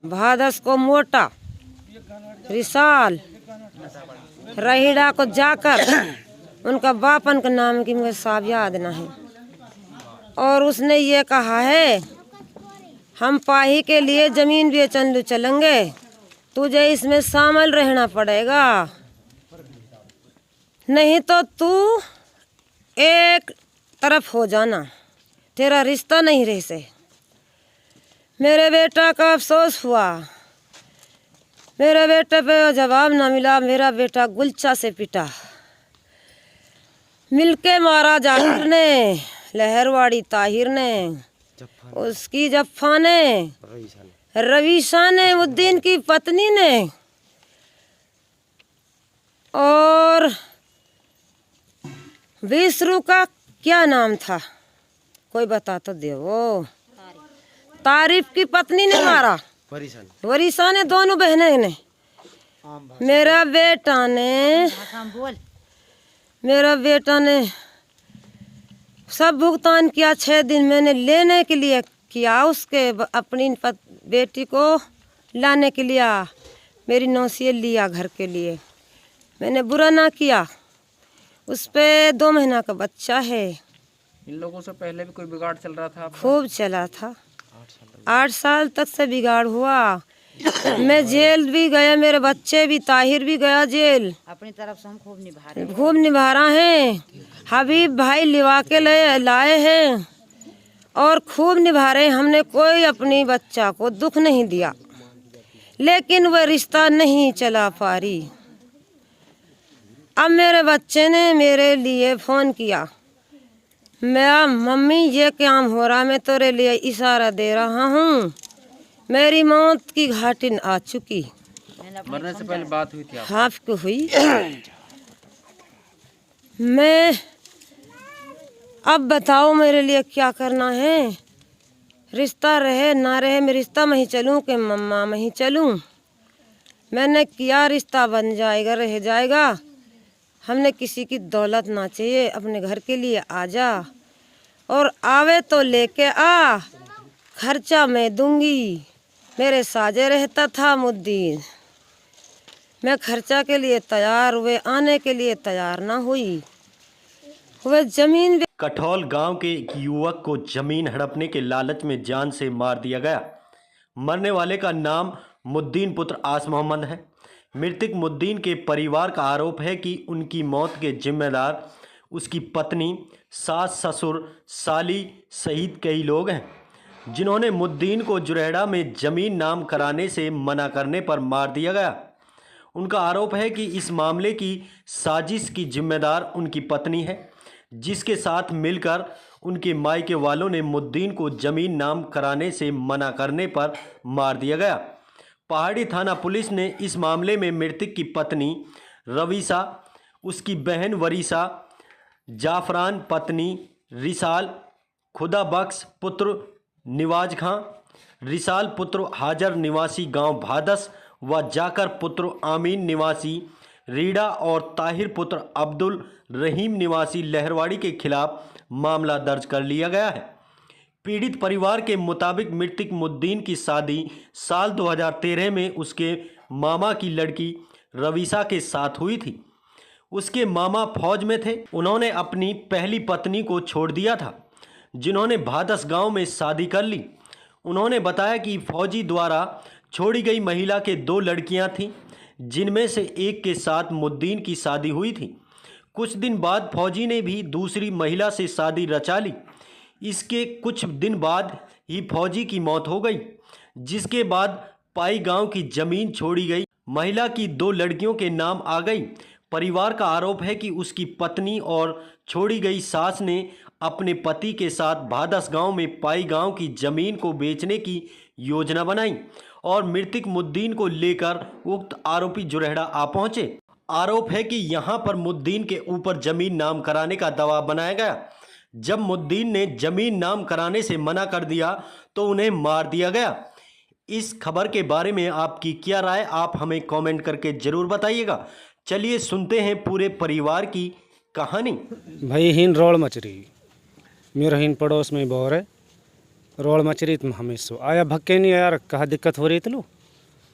भादस को मोटा, रिसाल, रहीड़ा को जाकर, उनका बापन का नाम की मुझे साफ याद ना है। और उसने ये कहा है, हम पाही के लिए जमीन बेचन चलेंगे, तुझे इसमें शामिल रहना पड़ेगा, नहीं तो तू एक तरफ हो जाना, तेरा रिश्ता नहीं रह से। मेरे बेटा का अफसोस हुआ, मेरे बेटे पे जवाब ना मिला। मेरा बेटा गुलचा से पिटा, मिलके मारा जाहिर ने, लहरवाड़ी ताहिर ने, उसकी जफ्फा ने, रवीशा ने, मुद्दीन की पत्नी ने, और विसरू का क्या नाम था, कोई बता तो दे। वो तारीफ की पत्नी ने मारा, वरीसा ने, दोनों बहनें ने। मेरा बेटा ने सब भुगतान किया। 6 दिन मैंने लेने के लिए किया, उसके अपनी बेटी को लाने के लिए मेरी नौसिया लिया घर के लिए। मैंने बुरा ना किया। उस पे 2 महीना का बच्चा है। इन लोगों से पहले भी कोई बिगाड़ चल रहा था? खूब चला था, 8 साल तक से बिगाड़ हुआ। मैं जेल भी गया, मेरे बच्चे भी, ताहिर भी गया जेल। अपनी तरफ से हम खूब निभा रहे हैं। हबीब भाई लिवा के लाए हैं और खूब निभा रहे हैं। हमने कोई अपनी बच्चा को दुख नहीं दिया, लेकिन वह रिश्ता नहीं चला पा रही। अब मेरे बच्चे ने मेरे लिए फ़ोन किया, मैं मम्मी ये काम हो रहा, मैं तेरे लिए इशारा दे रहा हूँ, मेरी मौत की घाटी आ चुकी। मरने से पहले बात हुई थी आपकी? आपको हुई। मैं अब बताओ मेरे लिए क्या करना है, रिश्ता रहे ना रहे, मैं रिश्ता में ही चलूँ कि मम्मा में ही चलूँ। मैंने किया, रिश्ता बन जाएगा, रह जाएगा। हमने किसी की दौलत ना चाहिए, अपने घर के लिए आ जा, और आवे तो लेके आ, खर्चा मैं दूंगी। मेरे साजे रहता था मुद्दीन, मैं खर्चा के लिए तैयार हुए, आने के लिए तैयार ना हुई। वह जमीन कठौल गांव के एक युवक को जमीन हड़पने के लालच में जान से मार दिया गया। मरने वाले का नाम मुद्दीन पुत्र आस मोहम्मद है। मृतक मुद्दीन के परिवार का आरोप है कि उनकी मौत के जिम्मेदार उसकी पत्नी, सास, ससुर, साली सहित कई लोग हैं, जिन्होंने मुद्दीन को जुरेहड़ा में जमीन नाम कराने से मना करने पर मार दिया गया। उनका आरोप है कि इस मामले की साजिश की जिम्मेदार उनकी पत्नी है, जिसके साथ मिलकर उनके मायके वालों ने मुद्दीन को जमीन नाम कराने से मना करने पर मार दिया गया। पहाड़ी थाना पुलिस ने इस मामले में मृतक की पत्नी रवीसा, उसकी बहन वरीसा, जाफरान पत्नी रिसाल, खुदा बख्श पुत्र निवाज खां, रिसाल पुत्र हाजर निवासी गांव भादस व जाकर पुत्र आमीन निवासी रीड़ा और ताहिर पुत्र अब्दुल रहीम निवासी लहरवाड़ी के खिलाफ मामला दर्ज कर लिया गया है। पीड़ित परिवार के मुताबिक मृतक मुद्दीन की शादी साल 2013 में उसके मामा की लड़की रवीसा के साथ हुई थी। उसके मामा फौज में थे। उन्होंने अपनी पहली पत्नी को छोड़ दिया था, जिन्होंने भादस गांव में शादी कर ली। उन्होंने बताया कि फौजी द्वारा छोड़ी गई महिला के 2 लड़कियां थीं, जिनमें से एक के साथ मुद्दीन की शादी हुई थी। कुछ दिन बाद फौजी ने भी दूसरी महिला से शादी रचा ली। इसके कुछ दिन बाद ही फौजी की मौत हो गई, जिसके बाद पाई गांव की जमीन छोड़ी गई। महिला की 2 लड़कियों के नाम आ गई। परिवार का आरोप है कि उसकी पत्नी और छोड़ी गई सास ने अपने पति के साथ भादस गांव में पाई गांव की जमीन को बेचने की योजना बनाई और मृतक मुद्दीन को लेकर उक्त आरोपी जुरेहड़ा आ पहुंचे। आरोप है कि यहां पर मुद्दीन के ऊपर जमीन नाम कराने का दबाव बनाया गया। जब मुद्दीन ने जमीन नाम कराने से मना कर दिया तो उन्हें मार दिया गया। इस खबर के बारे में आपकी क्या राय, आप हमें कमेंट करके ज़रूर बताइएगा। चलिए सुनते हैं पूरे परिवार की कहानी। भाई हिन रोड मचरी मेरा हिन पड़ोस में बोर है, रोड मचरी तुम हमें सो आया भक्के नहीं यार कहा दिक्कत हो रही थी लो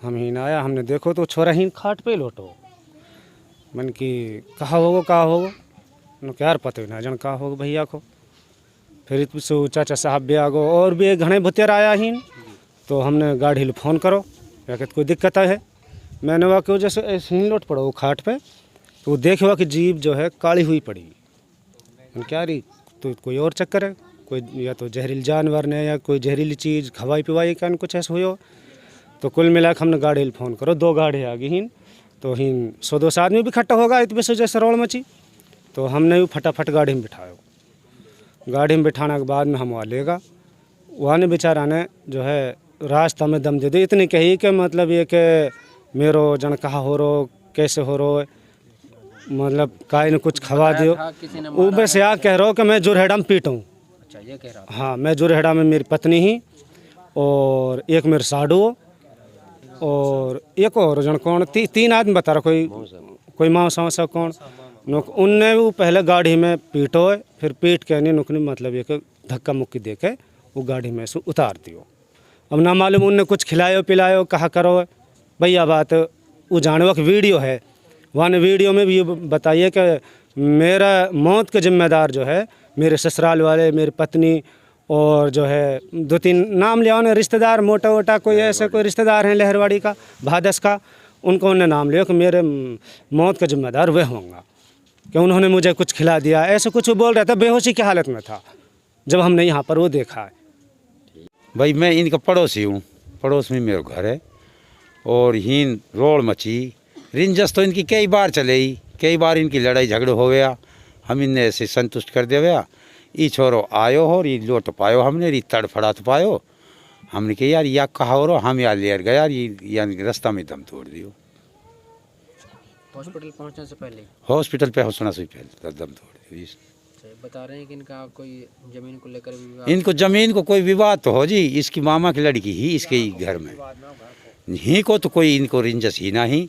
हम ही ना आया हमने देखो तो छोरा ही खाट पे लोटो मन की कहा होगो नो क्या पता ना जन कहा होगा भैया को फिर सो चाचा साहब भी आगो और भी घने भुतियर आया ही तो हमने गाड़ी लो फ़ोन करो क्या कहते कोई दिक्कत है मैंने वहाँ की वजह से ऐसे ही लौट पड़ो वो खाट पे तो वो देखे हुआ कि जीभ जो है काली हुई पड़ी क्या रही तो कोई और चक्कर है कोई या तो जहरीली जानवर ने या कोई जहरीली चीज़ खवाई पिवाई का कुछ ऐसा हुई हो तो कुल मिला के हमने गाड़ी लो फ़ोन करो 2 गाड़ी आ गई ही तो ही 100-200 आदमी भी इकट्ठा होगा इतने से जैसे रोड मची तो हमने भी फटाफट गाड़ी में बिठाया गाड़ी में बिठाने के बाद में हम वहाँ लेगा वहाँ ने बेचारा ने जो है रास्ता में दम दे दी इतनी कही कि मतलब ये कि मेरो जन कहा हो रो कैसे हो रो मतलब काई ने कुछ खवा दियो ऊपर से आ कह रहा हो कि मैं जुरहेड़ा में पीटूँ अच्छा ये कह रहा हाँ मैं जुरहेड़ा में मेरी पत्नी ही और एक मेरे साडू और एक और जन कौन 3 आदमी बता रहा कोई माँ कौन उनने वो पहले गाड़ी में पीटो फिर पीट के नहीं नुकनी मतलब ये धक्का मुक्की दे के वो गाड़ी में से उतार दियो अब ना मालूम उनने कुछ खिलायो पिलायो कहा करो भैया बात वो जानवर की वीडियो है वहाँ ने वीडियो में भी ये बताइए कि मेरा मौत के जिम्मेदार जो है मेरे ससुराल वाले मेरी पत्नी और जो है 2-3 नाम लिया उन्हें रिश्तेदार मोटा कोई ऐसे कोई रिश्तेदार हैं लहरवाड़ी का भादस का उनको उन्हें नाम लिया कि मेरे मौत का जिम्मेदार वह होंगे कि उन्होंने मुझे कुछ खिला दिया ऐसे कुछ बोल रहा था बेहोशी की हालत में था जब हमने यहाँ पर वो देखा है भाई मैं इनका पड़ोसी हूँ पड़ोस में मेरा घर है और हीन रोड मची रिंजस तो इनकी कई बार चले कई बार इनकी लड़ाई झगड़े हो गया हम इन्हें ऐसे संतुष्ट कर दे गया ये छोरो आयो हो ये लोट पायो हमने री तड़फड़ा तो पायो हमने कहा यार या कहा हो हम यार लेर गया यार ये यानी रास्ता में दम तोड़ दियो हॉस्पिटल पहुंचने से पहले हॉस्पिटल पे पहुंचना से पहले दम तोड़ दियो बता रहे हैं कि इनका कोई जमीन को लेकर विवाद इनको जमीन को कोई विवाद तो हो जी इसकी मामा की लड़की ही इसके घर में ही को तो कोई इनको रिंजस ही ना ही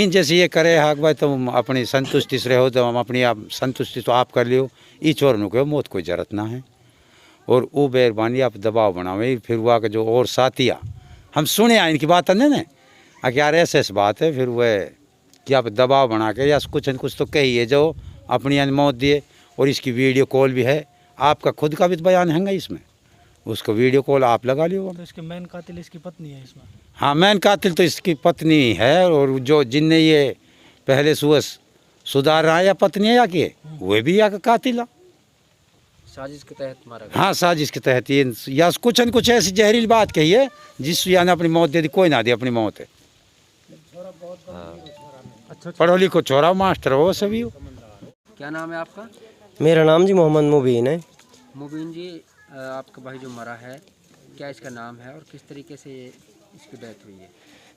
जैसे ये करे हाक भाई तुम अपनी संतुष्टि से रहो तो हम अपनी आप संतुष्टि तो आप कर लियो ई चोर नु कहो मौत कोई जरूरत ना है और वो बेरबानी आप दबाव बनावे फिर वहाँ के जो और साथिया हम सुने इनकी बात नहीं ना आखिर यार ऐसे बात है फिर वह कि आप दबाव बना के या कुछ न कुछ तो कहिए जो अपनी मौत दिए और इसकी वीडियो कॉल भी है आपका खुद का भी बयान है इसमें उसको वीडियो कॉल आप लगा लियो तो इसके मेन कातिल इसकी पत्नी है इसमें हाँ मेन कातिल तो इसकी पत्नी है और जो जिनने ये पहले सुधार रहा या पत्नी है या कि वे भी या कातिल है साजिश के तहत मारा गया हाँ साजिश के तहत ये या कुछ न कुछ ऐसी जहरीली बात कही है जिस यानी अपनी मौत दे दी कोई ना दे अपनी मौत है पढ़ो लिखो छोरा मास्टर हो सभी हो। क्या नाम है आपका मेरा नाम जी मोहम्मद मुबीन है। मुबीन जी आपका भाई जो मरा है क्या इसका नाम है और किस तरीके से इसकी डेथ हुई है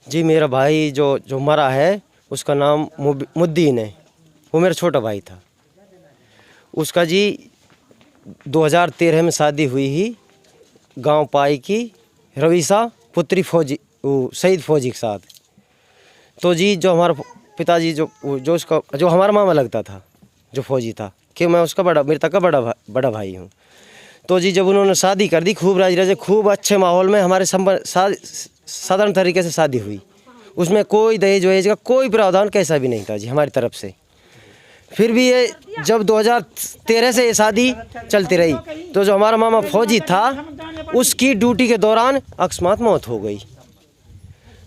जी मेरा भाई जो मरा है उसका नाम मुद्दीन है। वो मेरा छोटा भाई था। उसका जी 2013 में शादी हुई ही गांव पाई की रवीसा पुत्री फौजी शहीद फौजी के साथ। तो जी जो हमारा पिताजी जो उसका जो हमारा मामा लगता था जो फौजी था कि मैं उसका मेरे तक का बड़ा भाई हूँ। तो जी जब उन्होंने शादी कर दी खूब राज राजे खूब अच्छे माहौल में हमारे साधारण तरीके से शादी हुई। उसमें कोई दहेज वहेज का कोई प्रावधान कैसा भी नहीं था जी हमारी तरफ से। फिर भी ये जब 2013 से ये शादी चलती रही तो जो हमारा मामा फौजी था उसकी ड्यूटी के दौरान अकस्मात मौत हो गई।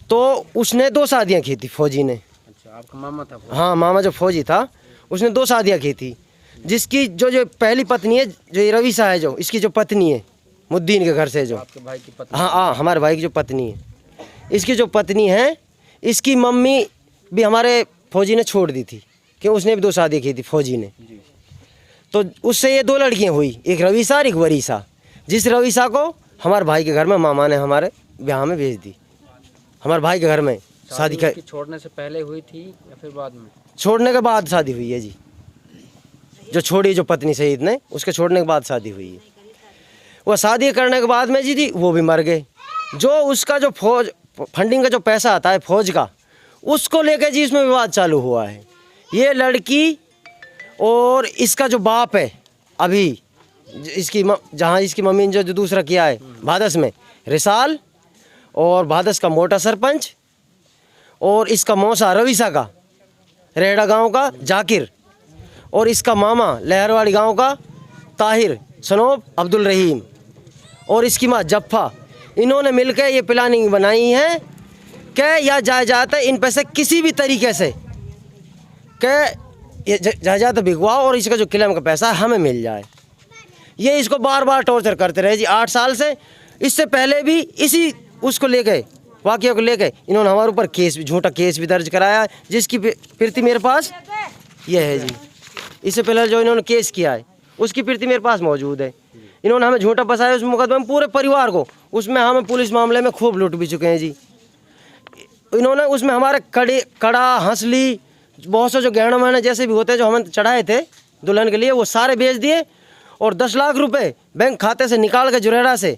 तो उसने 2 शादियाँ की थी फौजी ने। अच्छा आपका मामा था हाँ मामा जो फौजी था उसने 2 शादियाँ की थी। जिसकी जो पहली पत्नी है जो ये रवीसा है जो इसकी जो पत्नी है मुद्दीन के घर से जो आपके भाई की पत्नी हाँ हमारे भाई की जो पत्नी है इसकी जो पत्नी है इसकी मम्मी भी हमारे फौजी ने छोड़ दी थी कि उसने भी 2 शादी की थी फौजी ने। तो उससे ये 2 लड़कियां हुई एक रवीसा और एक वरीसा। जिस रवीसा को हमारे भाई के घर में मामा ने हमारे ब्याह में भेज दी। हमारे भाई के घर में शादी कर छोड़ने से पहले हुई थी या फिर बाद में छोड़ने के बाद शादी हुई है जी। जो छोड़ी जो पत्नी शहीद ने उसके छोड़ने के बाद शादी हुई है। वो शादी करने के बाद में जी वो भी मर गए। जो उसका जो फौज फंडिंग का जो पैसा आता है फौज का उसको लेकर जी इसमें विवाद चालू हुआ है। ये लड़की और इसका जो बाप है अभी जहाँ इसकी मम्मी ने जो दूसरा किया है भादस में रिसाल, और भादस का मोटा सरपंच, और इसका मौसा रवीसा का रेड़ा गांव का जाकिर, और इसका मामा लहरवाड़ी गांव का ताहिर सनोब अब्दुल रहीम, और इसकी माँ जफ्फा। इन्होंने मिलकर ये प्लानिंग बनाई है कि या जायदाद इन पैसे किसी भी तरीके से कि ये जायदाद भिगवाओ और इसका जो क्लेम का पैसा है हमें मिल जाए। ये इसको बार बार टॉर्चर करते रहे जी 8 साल से। इससे पहले भी इसी उसको लेके वाक़या को लेके इन्होंने हमारे ऊपर केस भी, झूठा केस भी दर्ज कराया, जिसकी प्रति मेरे पास ये है जी। इससे पहले जो इन्होंने केस किया है उसकी प्रति मेरे पास मौजूद है। इन्होंने हमें झूठा फंसाया उस मुकदमे में, पूरे परिवार को। उसमें हमें पुलिस मामले में खूब लूट भी चुके हैं जी। इन्होंने उसमें हमारे कड़ा हंसली बहुत से जो गहना वहना जैसे भी होते हैं जो हमें चढ़ाए थे दुल्हन के लिए, वो सारे बेच दिए, और 10 लाख रुपए बैंक खाते से निकाल के जुरेड़ा से